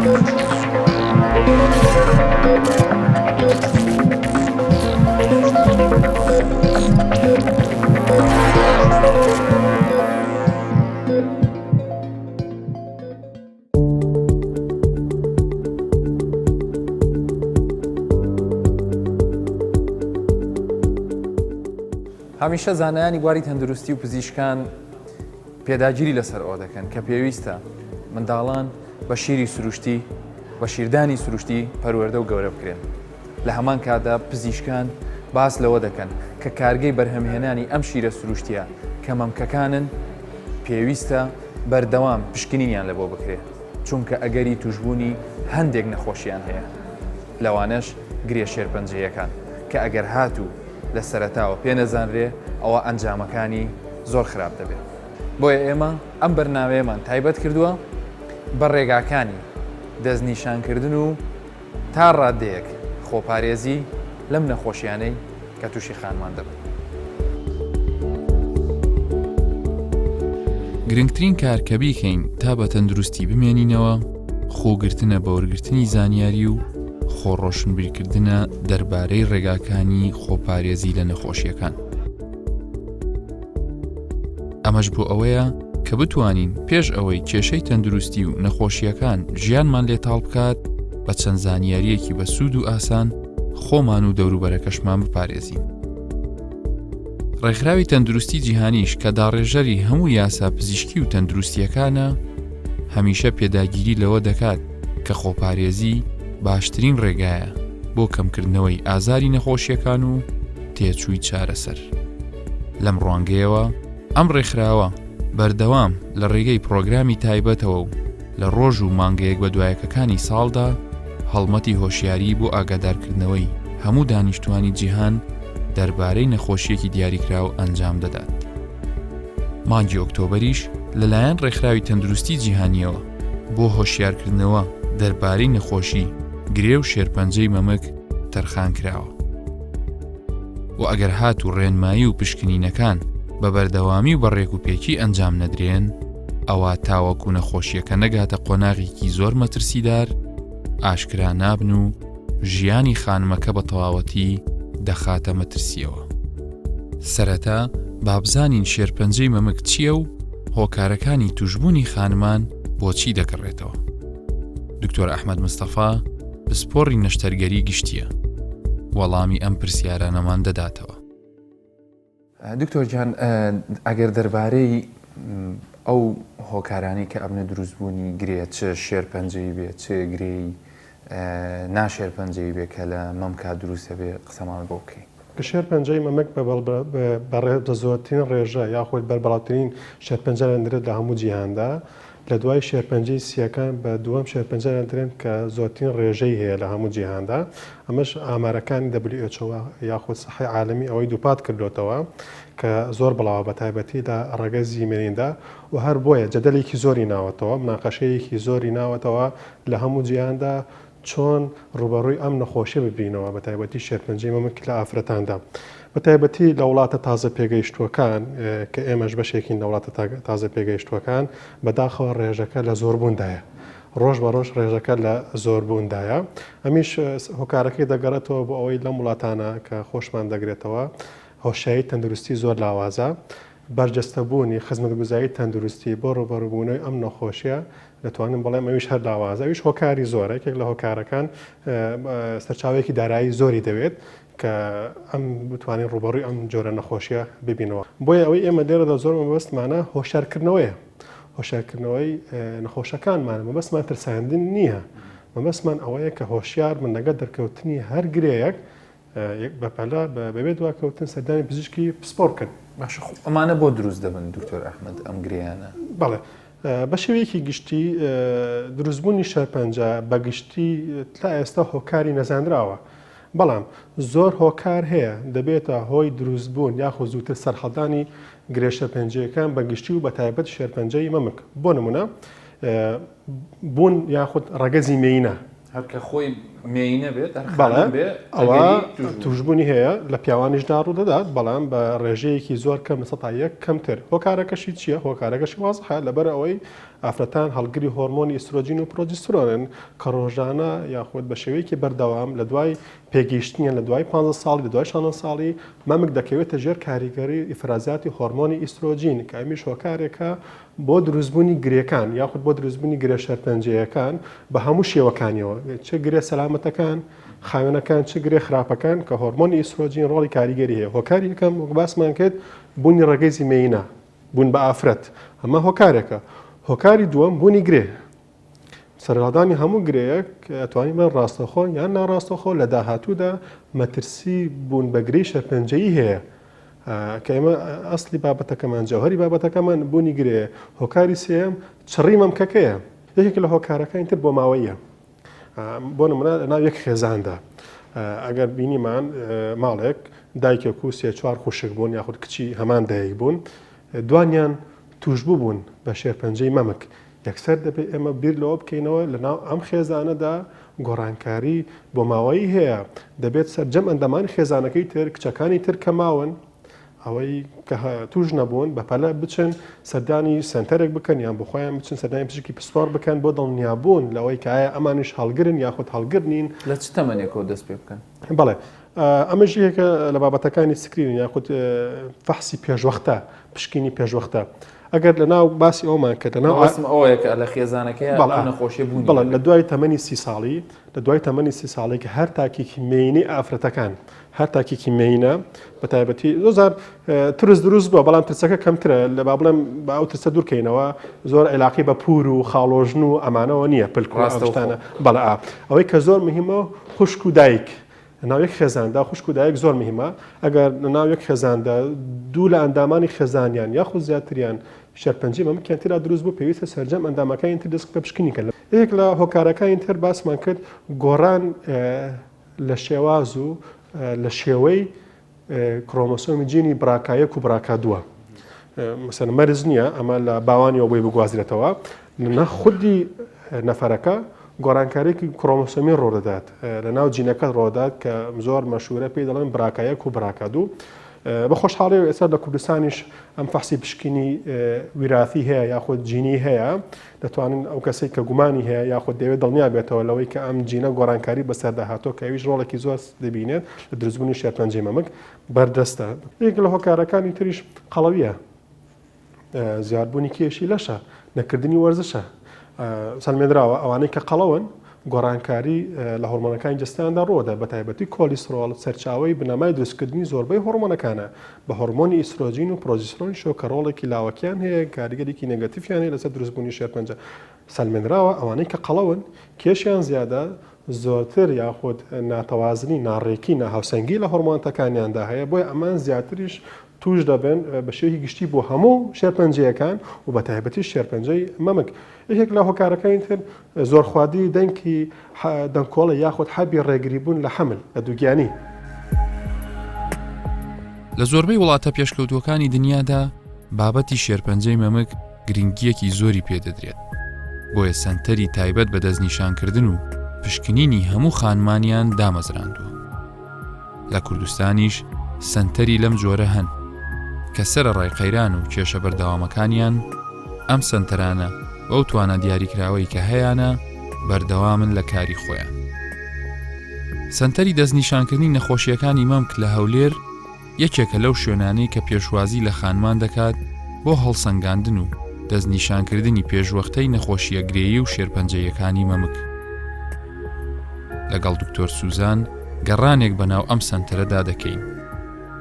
هەمیشە زانایانی بواری تەندروستی و پزیشکان پێداگیری لەسەر ئەوە دەکەن کە پێویستە منداڵان بە شیری سروشتی بە شیردانی سروشتی پەروەردە و گەورە بکرێن. لە هەمان کاتدا پزیشکان باس لەوە دەکەن کە کارگەی بەرهەمهێنانی ئەم شیرە سروشتیە کە مەمکەکانن پێویستە بەردەوام پشکنینیان لە بۆ بکرێت، چونکە ئەگەری توشبوونی هەندێک نەخۆشیان هەیە، لەوانەش گرێ شێرپەنجەیەکان کە ئەگەر هاتوو لە سەرەتاوە پێنەزانرێ ئەوە ئەنجامەکانی زۆر خراپ دەبێت. بۆیە ئێمە ئەم بەرنامەیەمان تایبەت کردووە بە ڕێگاکانی دەستنیشانکردن و تا ڕادەیەک خۆپارێزی لەم نەخۆشیانەی کە تووشی خانمان دەبن. گرنگترین کار کە بیکەین تا بە تەندروستی بمێنینەوە خۆگرتنە بە وەرگرتنی زانیاری و خۆڕۆشنبیرکردنە دەربارەی ڕێگاکانی خۆپارێزی لە نەخۆشیەکان. ئەمەش بۆ ئەوەیە کە بتوانین پێش ئەوەی کێشەی تەندروستی و نەخۆشیەکان ژیانمان لێتاڵ بکات بە چەند زانیاریەکی بە سوود و ئاسان خۆمان و دەوروبەرەکەشمان بپارێزین. ڕێکخراوی تەندروستی جیهانیش کە داڕێژەری هەموو یاسا پزیشکی و تەندروستیەکانە هەمیشە پێداگیری لەوە دەکات کە خۆپارێزی باشترین ڕێگایە بۆ کەمکردنەوەی ئازاری نەخۆشیەکان و تێچووی چارەسەر. لەم ڕوانگەیەوە ئەم ڕێکخراوە بەردەوام لە ڕێگەی پرۆگرامی تایبەتەوە و لە ڕۆژ و مانگەیەک بە دوایەکەکانی ساڵدا هەڵمەتی هۆشیاری بۆ ئاگادارکردنەوەی هەموو دانیشتوانی جیهان دەربارەی نەخۆشیەکی دیاریکراو ئەنجام دەدات. مانگی ئۆکتۆبەریش لەلایەن ڕێکخراوی تەندروستی جیهانیەوە بۆ هۆشیارکردنەوە دەربارەی نەخۆشی گرێ و شێرپەنجەی مەمک تەرخان کراوە. و ئەگەر هات و ڕێنمایی و پشکنینەکان بە بەردەوامی و بە ڕێکوپێکی ئەنجام نەدرێن، ئەوە تاوەکو نەخۆشیەکە نەگاتە قۆناغێکی زۆر مەترسیدار، ئاشکرا نابن و ژیانی خانمەکە بە تەواوەتی دەخاتە مەترسیەوە. سەرەتا بابزانین شێرپەنجەی مەمک چییە و هۆکارەکانی توشبوونی خانمان بۆچی دەکڕێتەوە. دکتۆر ئەحمەد مستەفا پسپۆڕی نەشتەرگەری گشتیە، وەڵامی ئەم پرسیارانەمان دەداتەوە. دکتۆر گیان، ئەگەر دەربارەی ئەو هۆکارانی کە ئەبنە دروستبوونی گرێ چ شێرپەنجەی بێت چ گرێی ناشێرپەنجەی بێ کە لە مەمکە دروستە بێ قسەمان بۆ بکەین. شێرپەنجەی مەمک بە زۆرترین ڕێژە یاخۆی بەربەڵاترین شێرپەنجە لەندرێت لە هەموو جیهاندا، لە دوای شێرپەنجەی سیەکان بە دووەم شێرپەنجە لەندرێن کە زۆرترین ڕێژەی هەیە لە هەموو جیهاندا. ئەمەش ئامارەکانی WHO یاخود سەحەی عالەمی ئەوەی دووپات کردوتەوە کە زۆر بڵاوە بە تایبەتی لە ڕێگە زیمێنیندا و هەر بۆیە جەدەلێکی زۆری ناوەتەوە، مناقەشەیەکی زۆری ناوەتەوە لە هەموو جیهاندا چۆن ڕوبەڕووی ئەم نەخۆشیە ببینەوە بە تایبەتی شێرپەنجەی مەمک لە ئافرەتاندا. بە تایبەتی لە وڵاتە تازە پێگەیشتووەکان کە ئێمەش بەشێکین لە وڵاتە تازە پێگەیشتووەکان بەداخەوە ڕێژەکە لە زۆربووندایە، ڕۆژ بە ڕۆژ ڕێژەکە لە زۆربووندایە. ئەمیش هۆکارەکەی دەگەڕێتەوە بۆ ئەوەی لەم وڵاتانە کە خۆشمان دەگرێتەوە هۆشایی تەندروستی زۆر لاوازە، بەرجەستەبوونی خزمەتگوزاری تەندروستی بۆ ڕوبەڕووبوونەوەی ئەم نەخۆشیە دەتوانین بەڵێم ئەویش هەر لاوازە، ئەویش هۆکاری زۆرە، یەکێک لە هۆکارەکان سەرچاوێکی دارایی زۆری دەوێت کە ئەم بتوانین ڕوبەڕووی ئەم جۆرە نەخۆشیە ببینەوە. بۆیە ئەوەی ئێمە لێرەدا زۆر مەبەستمانە هۆشیارکردنەوەیە، هۆشیارکردنەوەی نەخۆشەکانمان، مەبەستمان ترساندن نییە، مەبەستمان ئەوەیە کە هۆشیار من لەگەڵ دەرکەوتنی هەر گرەیەک بەپەلا بەبێ دواکەوتن سەردانی پزیشکی پسپۆڕ بکەن. باش ئەمانە بۆ دروست دەبن دکتۆر ئەحمەد ئەم گرەیانە؟ بەڵێ بە شێوەیەکی گشتی دروستبوونی شێرپەنجە بە گشتی تا ئێستا هۆکاری نەزانراوە، بەڵام زۆر هۆکار هەیە دەبێتە هۆی دروستبوون یاخۆ زووتر سەرحەڵدانی گرێ شێرپەنجەکان بە گشتی و بە تایبەت شێرپەنجەی مەمک. بۆ نمونە بوون یاخود ڕەگەزی مێینە، هەرکە خۆی مێینە بێت ئەوە توشبوونی هەیە لە پیاوانیشدا ڕوو دەدات، بەڵام بە ڕێژەیەکی زۆر کەم لە 100 کەمتر. هۆکارەکەشی چییە؟ هۆکارەکەشی وازحە لەبەر ئەوەی ئافرەتان هەڵگری هۆرمۆنی ئیسترۆجین و پرۆجسترۆنن کە ڕۆژانە یاخود بە شێوەیەکی بەردەوام لە دوای پێگەیشتنیان لە دوای 15 ساڵی لە دوای 16 ساڵی مەمک دەکەوێتە ژێر کاریگەری ئیفرازاتی هۆرمۆنی ئیسترۆجین کە ئەمیش هۆکارێکە بۆ دروستبوونی گرێکان یاخود بۆ دروستبوونی گرێ شەرپەنجەیەکان بە هەموو شێوەکانیەوە چه گرێ سەلامەتەکان خاوێنەکان چ گرێ خراپەکان کە هۆرمۆنی ئیسترۆجین ڕۆڵی کاریگەری هەیە هۆکاری یەکەم وەک باسمان کرد بوونی ڕێگەی مێینە بوون بە ئافرەت ئەمە هۆکارێکە هۆکاری دووەم بوونی گرێ سەرڕادانی هەموو گرەیەک ئەتوانین بە ڕاستەخۆ یان ناڕاستەخۆ لە داهاتوودا مەترسی بوون بەگرەی شەرپەنجەیی هەیە کە ئێمە ئەسلی بابەتەکەمان جەوهەری بابەتەکەمان بوونی گرەیە هۆکاری سێم چڕی مەمکەکەیە یەکێک لە هۆکارەکانی تر بۆ ماوەیە بۆ نمونە لەناو یەک خێزاندا ئەگەر بینیمان ماڵێک دایکێک و سێ چوار خوشک بوون یاخود کچی هەمان دایک بوون دوانیان توشبوو بوون بە شێرپەنجەی مەمک یەکسەر دەبێت ئێمە بیر لەوە بکەینەوە لەناو ئەم خێزانەدا گۆڕانکاری بۆ ماوەی هەیە دەبێت سەرجەم ئەندەمانی خێزانەکەی تر کچەکانی تر کەماون ئەوەی کە توش نەبوون بەپەلە بچن سەردانی سنتەرێک بکەن یان بخۆیان بچن سەردانی پزیشکی پسپۆر بکەن بۆ دڵنیابوون لەوەی کە ئایا ئەمانش هەڵگرن یاخود هەڵگرنین لە چ تەمەنێکەوە دەست پێ بکەن بەڵێ ئەمەش یەکە لە بابەتەکانی سکرین یاخود فەحسی پێشوەختە پشکنی پێشوەختە ئەگەر لەناو باسی ئەومان کە لەناو ئەوەیە لە خێزانەکەی نەخۆشیە بوون بەڵێ لە دوای تەمەنی 30 ساڵی لە دوای تەمەنی 30 ساڵێک هەر تاکیکی مێینەی ئافرەتەکان هەر تاکیکی مێینە بە تایبەتی زۆر ترس دروست بووە بەڵام ترسەکە کەمترە لە با بڵێم با ئەو ترسە دوورکەینەوە زۆر عێلاقی بە پور و خاڵۆژن و ئەمانەوە نییە پلکڕاستانە بەڵێ ئەوەی کە زۆر مهمە خوشک و دایک ناو یەک خێزاندا خوشک و دایک زۆر مهمە ئەگەر ناو یەک خێزاندا دوو لە ئەندامانی خێزانیان یاخود زیاتریان شەرپەنجی مەمکەنترا دروست بوو پێویستە سەرجەم ئەندامەکانی تر دەست پێ بشکنیکە یەک لە هۆکارەکانی تر باسمان کرد گۆڕان لە شێواز و لە شێوەی کرۆمۆسۆمی جینی براکایەک و براکا دووە مەسەن مەرز نییە ئەمە لە باوانیەوە بۆی بگوازرێتەوە لە خودی نەفەرەکە گۆڕانکارێکی کرۆمۆسۆمی ڕۆدەدات لە ناو جینەکە ڕۆدات کە زۆر مەشهورە پێی دەڵێن براکایەک و براکا دوو بە خۆشحاڵی و ئێستا لە کوردستانیش ئەم فەحسی پشکنی ویراثی هەیە یاخود جینی هەیە دەتوانن ئەو کەسێک کە گومانی هەیە یاخود دەوێت دڵنیا بێتەوە لەوەی کە ئەم جینە گۆڕانکاری بەسەرداهاتۆ کە ئەویش ڕۆڵێکی زۆر دەبینێت لە دروستبوونی شێرپەنجەی مەمک بەردەستە یەک لە هۆکارەکانی تریش قەڵەویە زیادبوونی کێشی لەشە نەکردنی وەرزشە سەلمێنراوە ئەوانەی کە قەڵەون گۆڕانکاری لە هۆرمۆنەکانی جستیاندا ڕۆدا بە تایبەتی کۆلیسترۆڵ سەرچاوی بنەمای دروستکردنی زۆربەی هۆرمۆنەکانە بە هۆرمۆنی ئیسترۆجین و پرۆژسترۆن شۆ کە ڕۆڵێکی لاوەکیان هەیە کاریگەرێکی نێگەتیڤیان هەیە لەسەر دروستبوونی شێرپەنجە سەلمێنراوە ئەوانەی کە قەڵەون کێشیان زیادە زۆرتر یاخود ناتەوازنی ناڕێکی ناهاوسەنگی لە هۆرمۆنەکانیاندا هەیە بۆی ئەمان زیاتریش توش دەبن بە شێوەیەکی گشتی بۆ هەموو شێرپەنجەیەکان و بە تایبەتی شێرپەنجەی مەمک یەکێک لە هۆکارەکانی تر زۆرخوادی دەنگی دەنگکۆڵە یاخود حەبی ڕێگریبوون لە حەمل لە دووگیانی لە زۆربەی وڵاتە پێشکەوتوەکانی دنیادا بابەتی شێرپەنجەی مەمک گرنگیەکی زۆری پێدەدرێت بۆیە سەنتەری تایبەت بە دەستنیشانکردن و پشکنینی هەموو خانمانیان دامەزراندووە لە کوردستانیش سەنتەری لەم جۆرە هەن کە سەرە ڕێقەیران و کێشە بەردەوامەکانیان ئەم سەنتەرانە بەو توانە دیاریکراوەی کە هەیەە بەردەوامن لە کاری خۆیان. سەنتەری دەستنیشانکردنی نەخۆشیەکانی مەمک لە هەولێر یەکێکە لەو شوێنانەی کە پێشوازی لە خانمان دەکات بۆ هەڵسەنگاندن و دەستنیشانکردنی پێشوەختەی نەخۆشیە گرێیی و شێرپەنجەیەکانی مەمک. لەگەڵ دکتۆر سوزان گەڕانێک بەناو ئەم سەنتەرەدا دەکەین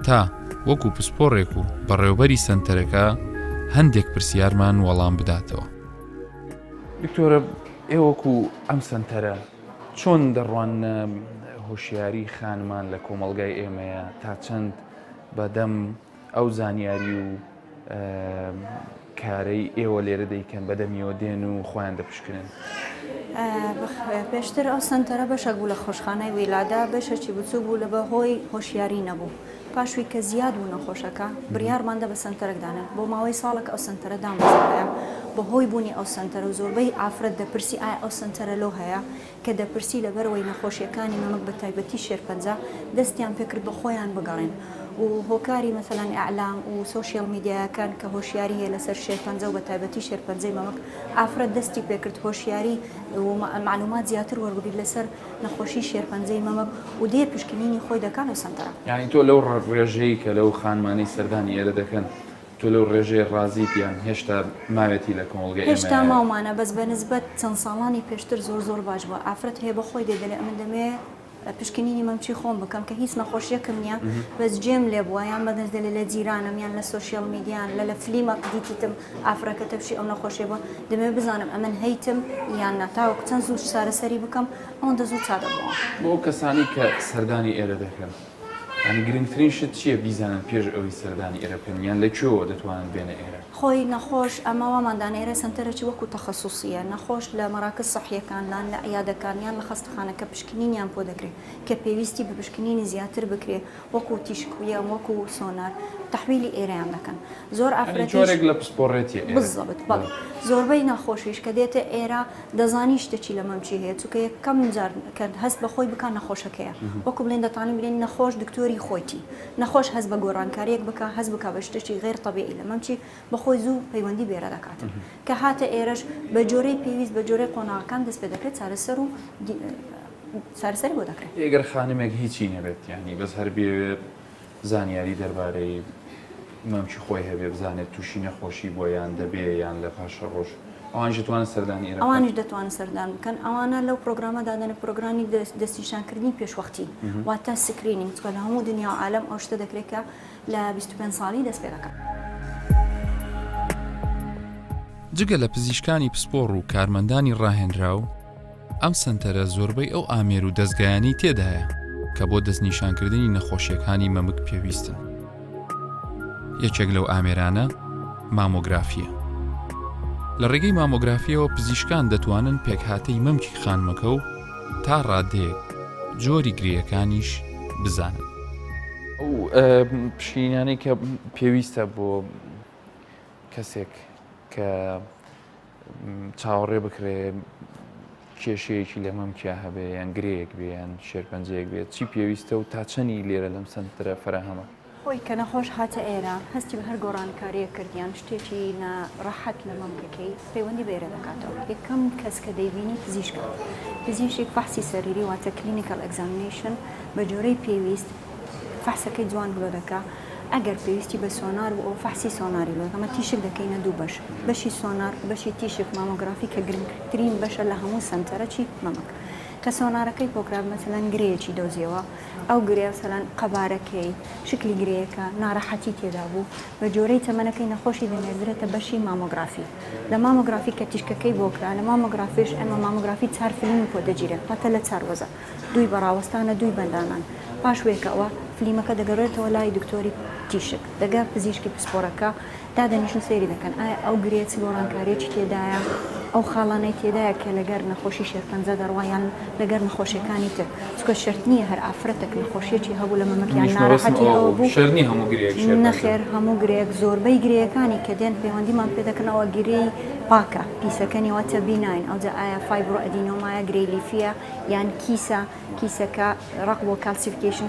تا وەکو پسپۆڕێک و بەڕێوەبەری سەنتەرەکە هەندێک پرسیارمان وەڵام بداتەوە. دکتۆرە ئێوەکو ئەم سەنتەرە چۆن دەڕوان هۆشیاری خانمان لە کۆمەڵگای ئێمەیە تا چەند بەدەم ئەو زانیاری و کارەی ئێوە لێرە دەیکەن بەدەمیەوە دێن و خۆیان دەپشکنن؟ پێشتر ئەو سنتەرە بەشێک بوو لە خۆشخانەی ویلادا بەشێکی بچوو بوو لە بەهۆی هۆشیاری نەبوو. پاشوی کە زیاد بوو نەخۆشەکە بڕیارماندا بە سنتەرێکدانن بۆ ماوەی ساڵێک ئەو سنتەرە دامەزراوە بەهۆی بوونی ئەو سنتەرە و زۆربەی ئافرەت دەپرسی ئایا ئەو سنتەرە لۆ هەیە کە دەپرسی لەبەرەوەی نەخۆشیەکانی مەمک بە تایبەتی شێرپەنجە دەستیان پێکرد بە خۆیان بگەڕێن و هۆکاری مەسەلەن ئەعلام و سۆشیال میدیاکان کە هۆشیاری هەیە لەسەر شێرپەنجە و بە تایبەتی شێرپەنجەی مەمەک ئافرەت دەستی پێکرد هۆشیاری و معلومات زیاتر وەربگریت لەسەر نەخۆشی شێرپەنجەی مەمەک و دێ پشکنینی خۆی دەکات و سنتەرە. یعنی تۆ لەو ڕێژەیە کە لەو خانمانەی سەردانی ئێرە دەکەن تۆ لەو ڕێژەیە ڕازیتیان هێشتا ماوێتی لە کۆمەڵگە هێشتا ماومانە بەس بە نسبەت چەند ساڵانی پێشتر زۆر باش بووە ئافرەت هەیە بەخۆی دێدەێ ئەمە دەمێ پشکنینی مەمچی خۆم بکەم کە هیچ نەخۆشیەکەم نییە بەس جێم لێ بووە یان بەدەست لە جیرانم یان لە سۆشیال میدیان لە فلیمە دیتیتم ئافرەکە تەپشی ئەو نەخۆشیە بووە دەمێ بزانم ئەمن هەیتم یان ناتاوە چەند زوو چارەسەری بکەم ئەوەندە زوو چادە بووە بۆ کەسانی کە سەردانی ئێرە دەکەن ینی گرنگترین شت چییە بیزانن پێش ئەوی سەردانی ئێرە بکەن یان لەکوێوە دەتوانن بێنە ئێرە خۆی نەخۆش ئەماوەماندانێرە سنتەرەی وەکو تەخەسوسیە نەخۆش لە مەراکز سەحیەکان لان لە عیادەکانیان لە خەستەخانەکە پشکنینیان بۆ دەکرێت کە پێویستی بە پشکنینی زیاتر بکرێت وەکو تیشکویە وەکو سۆنار تحویلی ئێرەیان دەکەن زۆر ئافرەتێک لە پسپۆڕێتی بزەبت بەڵێ زۆربەی نەخۆشیش کە دێتە ئێرە دەزانی شتێکی لە مەمچی هەیە چونکە یەکەم جار کە هەست بە خۆی بکە نەخۆشەکەیە وەکو بڵێن دەتوانین بڵێن نەخۆش دکتۆری خۆیتی نەخۆش هەست بە گۆڕانکاریەک بکە هەست بکە بە شتێکی غێر تەبیعی لە مەمچی بەخۆی زوو پەیوەندی بێرە دەکات کە هاتە ئێرەش بە جۆرەی پێویست بە جۆرەی قۆناغەکان دەست پێ دەکرێت چارەسەر و چارەسەری بۆ دەکرێت ئێگەر خانمێک هیچی نەبێت یعنی بەس هەر بێ زانیاری دەربارەی مەمچی خۆی هەبێ بزانێت تووشی نەخۆشی بۆ یان دەبێ یان لە پاشە ڕۆژ ئەوانش دەتوانن سەردانی ئێرە ئەوانش دەتوانن سەردان بکەن ئەوانە لەو پرۆگرامە دادەنە پرۆگرامی دەستنیشانکردنی پێشوەختی واتە سکرینینگ چکە لە هەموو دنیا و عالەم ئەو شتە دەکرێت کە لە 25 ساڵی دەست پێ دەکات. جگە لە پزیشکانی پسپۆڕ و کارمەندانی ڕاهێنراو ئەم سنتەرە زۆربەی ئەو ئامێر و دەستگایانی تێدایە کە بۆ دەستنیشانکردنی نەخۆشیەکانی مەمک پێویستن. یەکێک لەو ئامێرانە مامۆگرافیە. لە ڕێگەی مامۆگرافیەوە پزیشکان دەتوانن پێکهاتەی مەمکی خانمەکە و تا ڕادەیەک جۆری گرێیەکانیش بزانن. ئەو پشینانەی کە پێویستە بۆ کەسێک کە چاوەڕێ بکرێ کێشەیەکی لە مەمکیا هەبێ یان گرەیەک بێ یان شێرپەنجەیەک بێت چی پێویستە و تا چەنی لێرە لەم سنتەرە فراهەمە؟ خۆی کە نەخۆش هاتە ئێرە هەستی بە هەر گۆڕانکاریە کردیان شتێکی ناڕەحەت لە مەمکەکەی پەیوەندی بێرە دەکاتەوە. یەکەم کەس کە دەیبینی پزیشکە پزیشێک فەحسی سەریری واتە کلینیکال ئەگزامینیشن بە جۆرەی پێویست فەحسەکەی جوان لۆ دەکا ئەگەر پێویستی بە سۆنار و ئەو فەحسی سۆناری لۆ ئەمە تیشک دەکەینە دوو بەش بەشی سۆنار بەشی تیشک مامۆگرافی کە گرنگترین بەشە لە هەموو سنتەرە چی مەمک کە سۆنارەکەی پۆگرام مەسەلەن گرەیەکی دۆزیەوە ئەو گرێ مەسەلەن قەبارەکەی شکلی گرەیەکە ناڕەحەتی تێدا بوو بە جۆرەی تەمەنەکەی نەخۆشی دەنێردرێتە بەشی مامۆگرافی لە مامۆگرافی کە تیشکەکەی بۆکرا لە مامۆگرافیش ئەمە مامۆگرافی 4 فیلمی بۆ دەگیرێت واتە لە 4 وەزە دووی بەڕاوەستانە دووی بەندانان پاش وێکەوە فلیمەکە دەگەڕێتەوە لای دکتۆری تیشک دەگەر پزیشکی پسپۆرەکە دادەنیشن سەیری دەکەن ئایا ئەو گرێت گۆڕانکاریەکی تێدایە ئەو خاڵانەی تێدایە کە لەگەر نەخۆشی شێرپەنجە دەڕوایان لەگەر نەخۆشیەکانی تر چکە شرت نییە هەر ئافرەتێک نەخۆشیەکی هەبوو لە مەمەکیان ناڕەحەتی ئەوە بوو نەخێر هەموو گرێک زۆربەی گرەیەکانی کە دێن پەیوەندیمان پێ دەکەنەوە گرەی پاکە پیسەکەنی واتە بیناین ئەوجا ئایا فایبرۆ ئەدینۆمایە گرەی لیفیە یان کیسەکە ڕق بۆ کالسیفیکیشن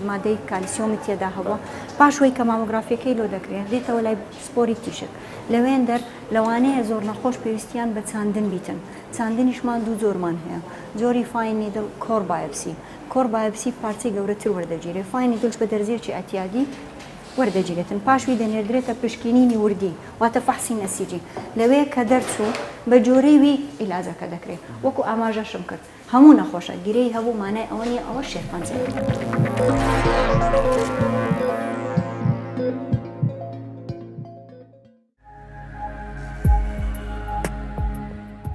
مادەی کالیسیۆمی تێدا هەبووە پاشوەی کە مامۆگرافیەکەی لۆ دەکرێت دێتەوە لای سپۆری تیشک لەوێن دەر لەوانەیە زۆر نەخۆش پێویستیان بە چاندن بیتن چاندنیشمان دوو زۆرمان هەیە جۆری فاین نیدل کۆر بایۆپسی کۆر بایۆپسی پارچەی گەورەتر وەردەگیرێت فاین نیدلش بە دەرزێکی ئەتیادی وەردەگیرێتن پاشوی دەنێردرێتە پشکنینی وردی واتە فەحسی نەسیجی لەوەیە کە دەرچوو بە جۆرەی وی ئیلاجەکە دەکرێت وەکو ئاماژەشم کرد هەموو نەخۆشە گیرەی هەبوو مانای ئەوە نیە ئەوە شێرپەنجەیە.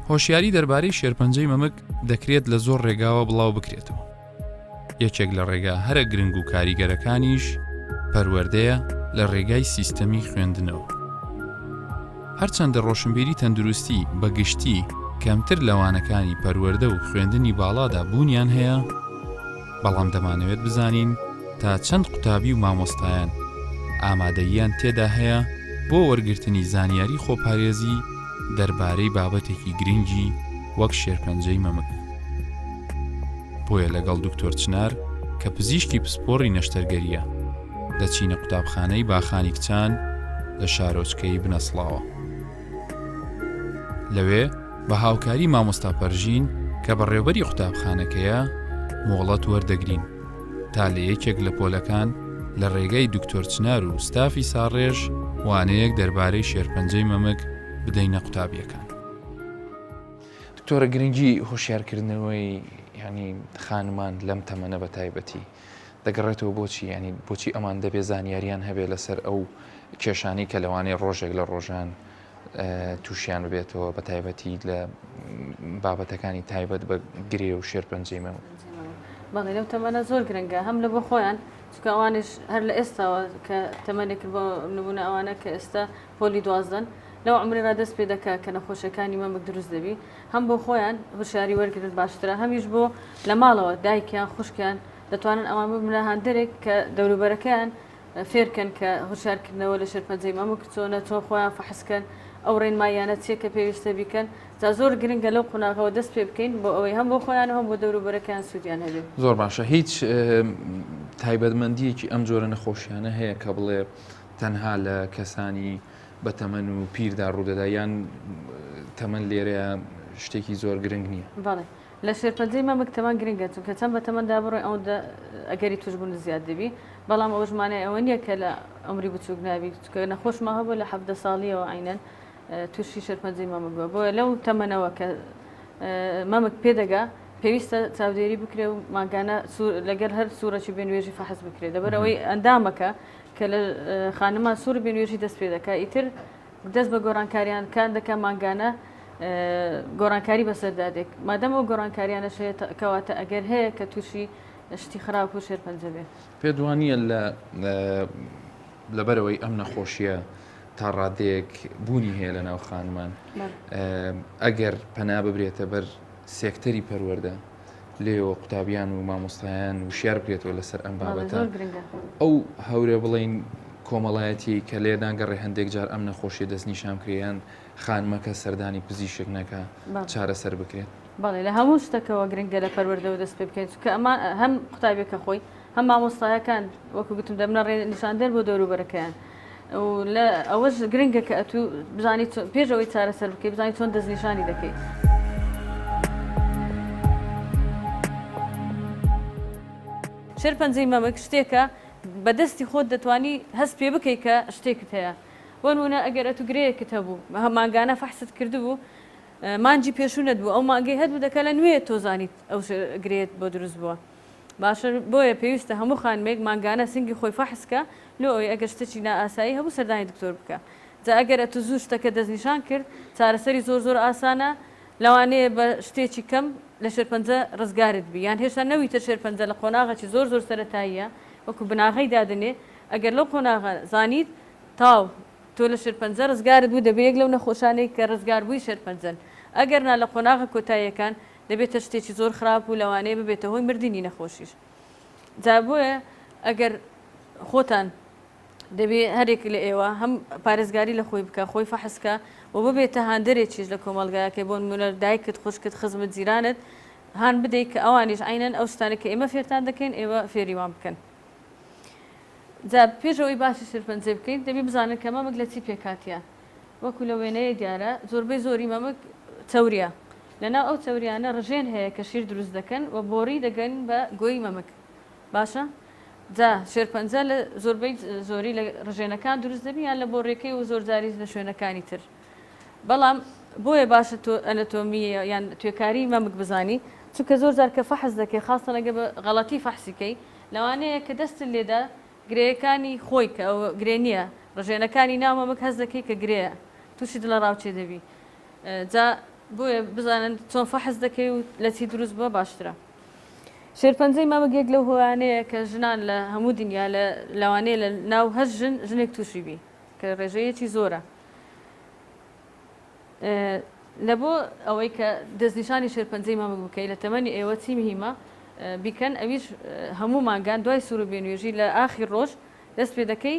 هۆشیاری دەربارەی شێرپەنجەی مەمک دەکرێت لە زۆر ڕێگاوە بڵاو بکرێتەوە. یەکێک لە ڕێگا هەرە گرنگ و کاریگەرەکانیش پەروەردەیە لە ڕێگای سیستەمی خوێندنەوە. هەرچەندە ڕۆشنبیری تەندروستی بەگشتی کەمتر لەوانەکانی پەروەردە و خوێندنی باڵادا بوونیان هەیە، بەڵام دەمانەوێت بزانین تا چەند قوتابی و مامۆستایان ئامادەییان تێدا هەیە بۆ وەرگرتنی زانیاری خۆپارێزی دەربارەی بابەتێکی گرنگی وەک شێرپەنجەی مەمک. بۆیە لەگەڵ دکتۆر چنار کە پزیشکی پسپۆڕی نەشتەرگەریە دەچینە قوتابخانەی باخانی کچان لە شارۆچکەی بنەسڵاوە. لەوێ بە هاوکاری مامۆستا پەرژین کە بەڕێوەبەری قوتابخانەکەیە مۆڵەت وەردەگرین تا لە یەکێک لە پۆلەکان لە ڕێگەی دکتۆر چنار و ستافی ساڕێژ وانەیەک دەربارەی شێرپەنجەی مەمک بدەینە قوتابیەکان. دکتۆرە گرنگی هۆشیارکردنەوەی ینی خانمان لەم تەمەنە بە تایبەتی دەگەڕێتەوە بۆچی ینی بۆچی ئەمان دەبێ زانیاریان هەبێ لەسەر ئەو کێشانی کە لەوانەیە ڕۆژێک لە ڕۆژان تووشیان ببێتەوە بە تایبەتی لە بابەتەکانی تایبەت بە گرێ و شێرپەنجەی مەمک. بەڵێ لەو تەمەنە زۆر گرنگە هەم لە بۆ خۆیان چکە ئەوانش هەر لە ئێستاوە کە تەمەنێک بۆ نمونە ئەوانە کە ئێستا پۆلی دوازدەن لەو عمرێرا دەست پێ دەکا کە نەخۆشەکانی مەمک دروست دەبی هەم بۆ خۆیان هوشیاری وەرگرت باشترە هەمیش بۆ لە ماڵەوە دایکیان خوشکیان دەتوانن ئەوان ببنە هەندێک کە دەوروبەرەکەیان فێرکەن کە هوشارکردنەوە لە شێرپەنجەی مەمک چۆنە چۆن خۆیان فەحسکەن ئەو ڕێنمایانە چیە کە پێویستە بیکەن جا زۆر گرنگە لەو قۆناغەوە دەست پێ بکەین بۆ ئەوەی هەم بۆ خۆیان هەم بۆ دەوروبەرەکەیان سوودیان هەبێت. زۆر باشە هیچ تایبەتمەندیەکی ئەم جۆرە نەخۆشیانە هەیە کە بڵێ تەنها لە کەسانی بە تەمەن و پیردا ڕوودەدا یان تەمەن لێرەیە شتێکی زۆر گرنگ نییە. بەڵێ لە شێرپەنجەی مەمک تەمان گرنگە چونکە چەند بە تەمەندا بڕۆی ئەوەندە ئەگەری توشبوون زیاد دەبی بەڵام ئەو ژمانە ئەوە نییە کە لە ئەمری بچووک نابی چکە نەخۆشمە هەبوو لە 17 ساڵیەوە عینەن تووشی شێرپەنجەی مەمک بووە بۆیە لەو تەمەنەوە کە مەمک پێدەگا پێویستە چاودێری بکرێ و ماگانە لەگەر هەر سوورەی بێنوێژی فەحس بکرێت دەبەرەوەی ئەندامەکە کە لە خانمان سوور بێنوێژی دەست پێ دەکات ئیتر دەست بە گۆڕانکاریان کان دەکە ماگانە گۆڕانکاری بەسەردادێک مادەمەوە گۆڕانکاریانە کەواتە ئەگەر هەیە کە تووشی شتی خراپ و شێرپەنجە بێت پێدوانیە لەبەرەوەی ئەم نەخۆشیە تا ڕادەیەک بوونی هەیە لە ناو خانمان ئەگەر پەنا ببرێتە بەر سێکتەری پەروەردە لێەوە قوتابیان و مامۆستایان وشیار بکرێتەوە لەسەر ئەم بابەتە ئەو هەورە بڵین کۆمەڵایەتی کە لێدانگەڕێ هەندێک جار ئەم نەخۆشی دەستنیشان کریان خانمەکە سەردانی پزیشک نەکە چارەسەر بکرێت. بەڵێ لە هەموو شتەکەەوە گرنگە لە پەروەردەوە دەست پێ بکەیت کە ئەمان هەم قوتابێکە خۆی هەم مامۆستایەکان وەکو گوتم دەبنە ڕێ نیشاندەر بۆ دەوروبەرەکەیان لە ئەوەش گرنگە کە ئەتوو بزانیت پێشەوەی چارەسەر بکەیت بزانیت چۆن دەستنیشانی دەکەیت. شێرپەنجەی مەمک شتێکە بەدەستی خۆت دەتوانی هەست پێ بکەیت کە شتێکت هەیە بۆ نمونە ئەگەر ئەتو گرەیەکت هەبوو ماگانە فەحست کردبوو مانجی پێشونەت بوو ئەو ماگەی هەبوو دەکە لە نوێ تۆزانیت ئەو گرێت بۆ دروست بووە باشە بۆیە پێویستە هەموو خانمێک ماگانە سنگی خۆی فەحسکە لۆ ئەوی ئەگەر شتێکی نائاسایی هەبوو سەردانی دکتۆر بکە جا ئەگەر ئەتو زوو شتەکە دەستنیشان کرد چارەسەری زۆر ئاسانە لەوانەیە بە شتێکی کەم لە شێرپەنجە ڕزگارت بی یان هێشتا نەویتە شێرپەنجە لە قۆناغێکی زۆر سەرەتاییە وەکو بناغی دادنێ ئەگەر لەو قۆناغە زانیت تاو تۆ لە شێرپەنجە ڕزگارت بوو دەبێت یەک لەو نەخۆشانەی کە ڕزگار بووی شێرپەنجەن ئەگەر نا لە قۆناغە کۆتاییەکان دەبێتە شتێکی زۆر خراپ و لەوانەیە ببێتە هۆی مردنی نەخۆشیش جا بۆیە ئەگەر خۆتان دەبێت هەرێک لە ئێوە هەم پارێزگاری لە خۆی بکە خۆی فەحسکە و ببێتە هاندەرێکیش لە کۆمەڵگایەکە بۆ نمونە دایکت خوشکت خزمت جیرانت هان بدەیت کە ئەوانیش عینەن ئەو شتانە کە ئێمە فێرتان دەکەین ئێوە فێریوان بکەن. جا پێشەوەی باسی شێرپەنجە بکەین دەبی بزانن کە مەمک لە چی پێکاتیە وەکو لە وێنەیە دیارە زۆربەی زۆری مەمک چەوریە لەناو ئەو چەوریانە ڕژێن هەیە کە شیر دروست دەکەن و بۆڕی دەگەن بە گۆی مەمک باشە جا شێرپەنجە لە زۆری لە ڕژێنەکان دروست دەبی یان لە بۆڕێکەی و زۆرجاری لە شوێنەکانی تر بەڵام بۆیە باشە تۆ ئەنەتۆمیە یان توێکاری مەمک بزانی چونکە زۆر جار کە فەحس دەکەی خاستە لەگە بە غەڵەتی فەحسیکەی لەوانەیە کە دەستت لێدا گرەیەکانی خۆی کە ئەو گرێ نییە ڕژێنەکانی ناو مەمک هەست دەکەی کە گرەیە تووشی دڵە ڕاوچێ دەبی جا بۆیە بزانن چۆن فەحس دەکەی و لە چی دروست بووە باشترە. شێرپەنجەی مەمک یەک لەو هۆیانەیە کە ژنان لە هەموو دنیا لەوانەیە لە ناو هەر ژنێک تووشی بی کە ڕێژەیەکی زۆرە لە بۆ ئەوەی کە دەستنیشانی شێرپەنجەی مەمک بکەیت لە تەمەنی ئێوە چی مهمە بیکەن ئەویش هەموو ماگان دوای سوور و بێنوێژی لە ئاخیر ڕۆژ دەست پێ دەکەی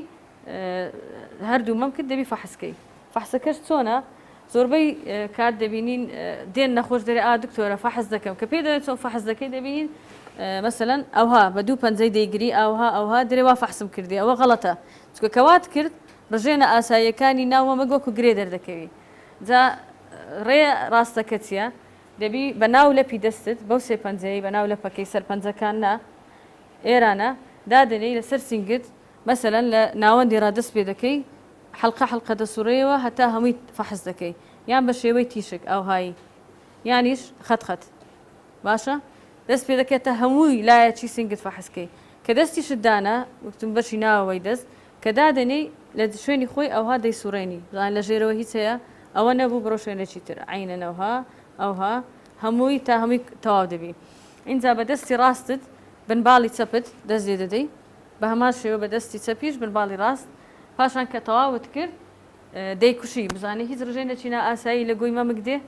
هەردوو مەمکت دەبی فەحسکەی فەحسەکەش چۆنە زۆربەی کات دەبینین دێن نەخۆش دەرێ دکتۆرە فەحز دەکەم کە پێ دەوێت چۆن فەحز دەکەی دەبینین مەسەلەن ئەوها بە 2 پەنجەی دەیگری ئەوها دەرێوا فەحسم کردی ئەوە غەڵەتە چکە کەوات کرد ڕژێنە ئاساییەکانی ناوە مەگوەکو گرێ دەردەکەوی جا ڕێ ڕاستەکە چیە دەبی بە ناو لەپی دەستت بەو 3 پەنجەی بە ناو لەپەکەی سەر پەنجەکان نا ئێرانە دادنەی لەسەر سنگت مەسەلەن لە ناوەندی ڕادەست پێ دەکەی حەڵقە دەسوڕێەوە هەتا هەمووی فەحز دەکەی یان بە شێوەی تیشک ئەوهایی یانیش خەت باشە دەست پێ دەکێتە هەمووی لایەکی سنگت فەحزکەی کە دەستیشت دانا وەکتم بەشی ناوەوەی دەست کە دادنەی لە شوێنی خۆی ئەوها دەیسوڕێنی زان لە ژێرەوە هیچ هەیە ئەوە نەبوو بڕۆ شوێنێکی تر عینەنەوها ئەوها هەمووی تا هەمووی تەواو دەبی اینجا بە دەستی ڕاستت بنباڵی چەپت دەست لێ دەدەی بە هەمان شێوە بە دەستی چەپیش بنباڵی ڕاست پاشان کە تەواوت کرد دەیکوشی بزانێ هیچ ڕژێنێکی نائاسایی لە گۆی مەمک دێ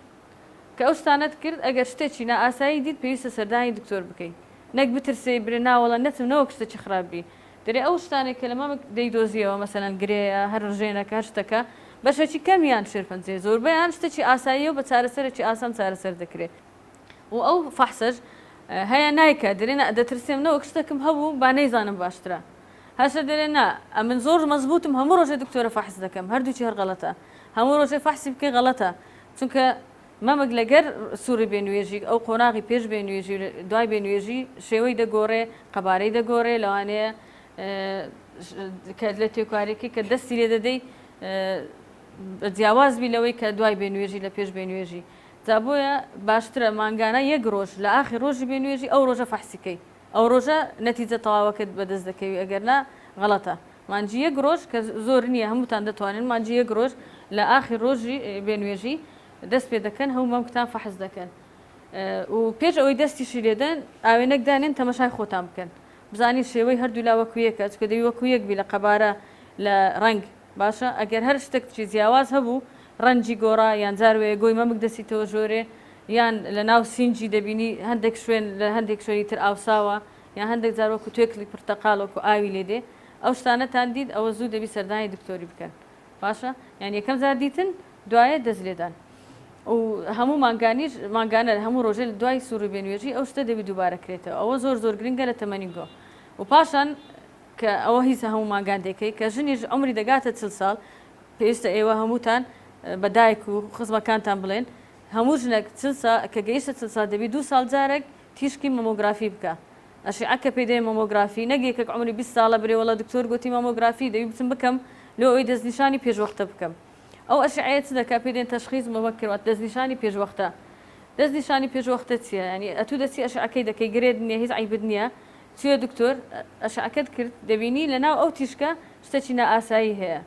کە ئەو شتانت کرد ئەگەر شتێکی نائاسایی دیت پێویستە سەردانی دکتۆر بکەیت نەک بترسێ برێ ناوەڵە نەتم نەوەک شتێکی خراپبی دەرێ ئەو شتانێک کە لە مەمک دەیدۆزیەوە مەسەلەن گرەیە هەر ڕژێنەکە هەر شتەکە بەشێکی کەمیان شێرپەنجێ زۆربەیان شتێکی ئاساییە و بە چارەسەرێکی ئاسان چارەسەر دەکرێت و ئەو فەحسەش هەیە نایکە دەرێنە دەترسێم نەوەک شتێکم هەبوو با نەیزانم باشترە هەشە دەرێ نا ئەمن زۆر مەزبوطم هەموو ڕۆژێ دکتۆرە فەحس دەکەم هەردووچی هەر غەڵەتە هەموو ڕۆژێ فەحسی بکەی غەڵەتە چونکە مەمەک لەگەر سووری بێنوێژی ئەو قۆناغی پێش بێنوێژی دوای بێنوێژی شێوەی دەگۆڕێ قەبارەی دەگۆڕێ لەوانەیە کە لە تێکوارێکی کە دەستی لێ دەدەی جیاوازبی لەوەی کە دوای بێنوێژی لە پێش بێنوێژی جا بۆیە باشترە مانگانە یەک ڕۆژ لە ئاخی ڕۆژی بێنوێژی ئەو ڕۆژە فەحسیکەی ئەو ڕۆژە نەتیجە تەواوەکەت بەدەست دەکەوی ئەگەرنا غەڵەتە مانجی یەک ڕۆژ کە زۆر نییە هەمووتان دەتوانن مانجی یەک ڕۆژ لە ئاخی ڕۆژی بێنوێژی دەست پێ دەکەن هەموو مەمکتان فەحز دەکەن و پێش ئەوەی دەستیشی لێدەن ئاوێنەک دانێن تەمەشای خۆتان بکەن بزانی شێوەی هەردوو لا وەکویەکە چکە دەوی وەکو یەکبی لە قەبارە لە ڕنگ باشە ئەگەر هەر شتێکچی جیاواز هەبوو ڕەنجی گۆڕا یان جاروەیە گۆی مەمک دەستیتەوە ژۆرێ یان لە ناو سینجی دەبینی هەندێک شوێن لە هەندێک شوێنی تر ئاوساوە یان هەندێک جار وەکو توێکلی پرتەقاڵۆکو ئاوی لێدێ ئەو شتانەتان دیت ئەوە زوو دەبی سەردانی دکتۆری بکەن باشە یان یەکەم زار دیتن دوایە دەست لێدان و هەموو مانگانیش مانگانە هەموو ڕۆژێ دوای سووری بێنوێژی ئەو شتە دەبی دووبارەکرێتەوە ئەوە زۆر گرنگە لە تەمەنی گۆ و پاشان کە ئەوە هیچ هەموو ماگان دەکەی کە ژنیش عمری دەگاتە 40 ساڵ پێویستە ئێوە هەمووتان بەدایک و خزمەکانتان بڵێن هەموو ژنێک کە گەیشتە 40 ساڵ دەبی 2 ساڵ جارێک تیشکی مەمۆگرافی بکە ئەشعەکە پێدەی مەمۆگرافی نەگەیەکە عمری 20 ساڵە برێوەڵە دکتۆر گوتی مەمۆگرافی دەبی بچم بکەم لۆ ئەوی دەستنیشانی پێشوەختە بکەم ئەو ئەشعەیە چ دەکا پێدێن تەشخیص مەبەکرات دەستنیشانی پێشوەختە دەستنیشانی پێشوەختە چییە ینی ئەتوو دەچی ئەشعەکەی دەکەی گرێت نییە هیچ عیبت نییە چیە دکتۆر ئەشعەکەت کرد دەبینی لەناو ئەو تیشکە شتێکی نائاسایی هەیە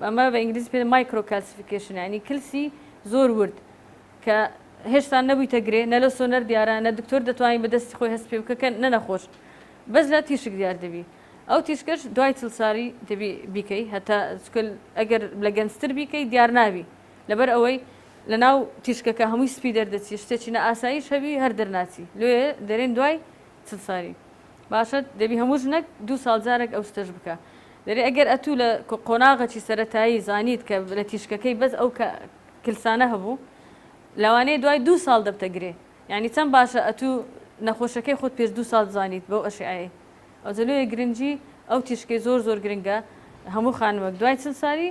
ئەمە بە ئینگلیزی پێ مایکرۆ کالسیفیکیشن ینی کلسی زۆر ورد کە هێشتا نەبوویتە گرێ نە لە سۆنەر دیارە نە دکتۆر دەتوانین بە دەستی خۆی هەست پێ بکە نەنەخۆش بەس لە تیشک دیار دەبی ئەو تیشکەش دوای 40 ساڵی دەبی بیکەی هەتا ئەگەر لە گەنجتر بیکەی دیار نابی لەبەر ئەوەی لە ناو تیشکەکە هەمووی سپی دەردەچی شتێکی نائاساییش هەبی هەر دەرناچی لێ دەرێن دوای 40 ساڵی باشە دەبی هەموو ژنێک 2 ساڵ جارێک ئەو شتەش بکە دەرێ ئەگەر ئەتوو لە قۆناغەکی سەرەتایی زانیت کە لە تیشکەکەی بەس ئەو کلسانە هەبوو لەوانەیە دوای 2 ساڵ دەبتەگرێ یعنی چەند باشە ئەتوو نەخۆشەکەی خۆت پێش 2 ساڵ زانیت بەو ئەشعەیە ئەو جلوی گرنگی ئەو تیشکەی زۆر گرنگە هەموو خانومەک دوای 40 ساڵی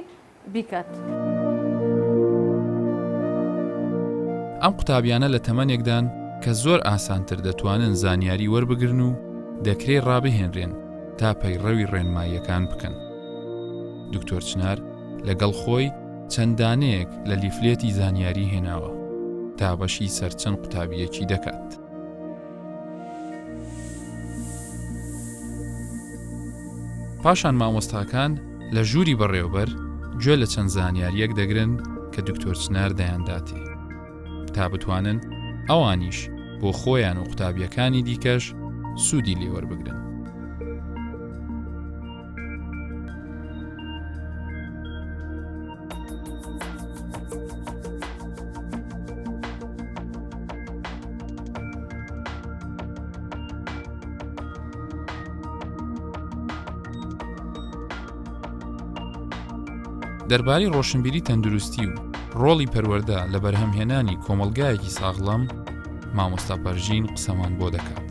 بیکات. ئەم قوتابیانە لە تەمەنێکدان کە زۆر ئاسانتر دەتوانن زانیاری وەربگرن و دەکرێت ڕابهێنرێن تا پەیڕەوی ڕێنماییەکان بکەن. دکتۆر چنار لەگەڵ خۆی چەندانەیەک لە لیفلێتی زانیاری هێناوە تا بەشی سەرچەند قوتابیەکی دەکات. پاشان مامۆستاکان لە ژووری بەڕێوەبەر گوێ لە چەند زانیاریەک دەگرن کە دکتۆر چنار دەیانداتێ تا بتوانن ئەوانیش بۆ خۆیان و قوتابیەکانی دیکەش سوودی لێوەربگرن. دەربارەی ڕۆشنبیری تەندروستی و ڕۆڵی پەروەردە لە بەرهەمهێنانی کۆمەڵگایەکی ساغڵەم مامۆستا پەرژین قسەمان بۆ دەکات.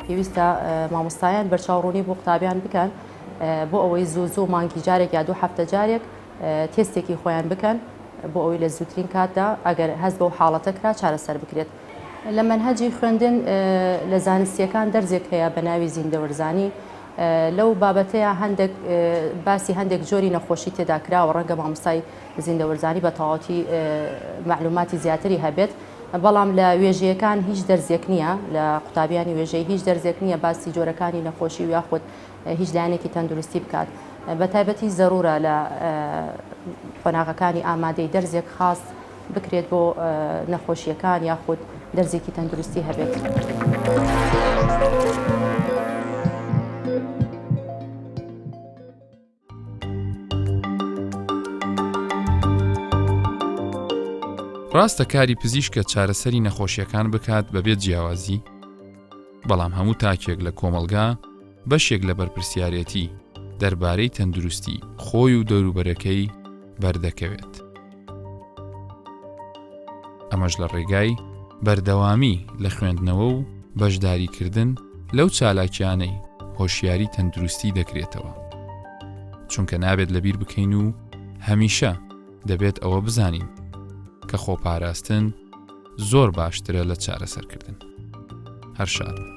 پێویستە مامۆستایان بەرچاوڕوونی بۆ قوتابیان بکەن بۆ ئەوەی زوو مانگی جارێک یا 2 هەفتە جارێک تێستێکی خۆیان بکەن بۆ ئەوەی لە زووترین کاتدا ئەگەر هەست بەو حاڵەتەکرا چارەسەر بکرێت. لە مەنهەجی خوێندن لە زانستیەکان دەرزێک هەیە بە ناوی زیندەوەرزانی. لەو بابەتەیە هەندێک باسی هەندێک جۆری نەخۆشی تێدا کراوە ڕەنگە مامۆستای زیندەوەرزانی بە تەواوەتی معلوماتی زیاتری هەبێت، بەڵام لە وێژەیەکان هیچ دەرزێک نییە، لە قوتابیانی وێژەی هیچ دەرزێک نییە باسی جۆرەکانی نەخۆشی و یاخود هیچ لایەنێکی تەندروستی بکات. بە تایبەتی زەرورە لە قۆناغەکانی ئامادەی دەرزێک خاص بکرێت بۆ نەخۆشیەکان یاخود دەرزێکی تەندروستی هەبێت. ڕاستە کاری پزیشکە چارەسەری نەخۆشیەکان بکات بەبێت جیاوازی، بەڵام هەموو تاکێک لە کۆمەلگا بەشێک لە بەرپرسیارەتی دەربارەی تەندروستی خۆی و دەوروبەرەکەی بەردەکەوێت. ئەمەش لە ڕێگای بەردەوامی لە خوێندنەوە و بەشداریکردن لەو چالاکیانەی هۆشیاری تەندروستی دەکرێتەوە، چونکە نابێت لەبیر بکەین و هەمیشە دەبێت ئەوە بزانین کە خۆپاراستن زۆر باشترە لە چارەسەرکردن. هەر شاد.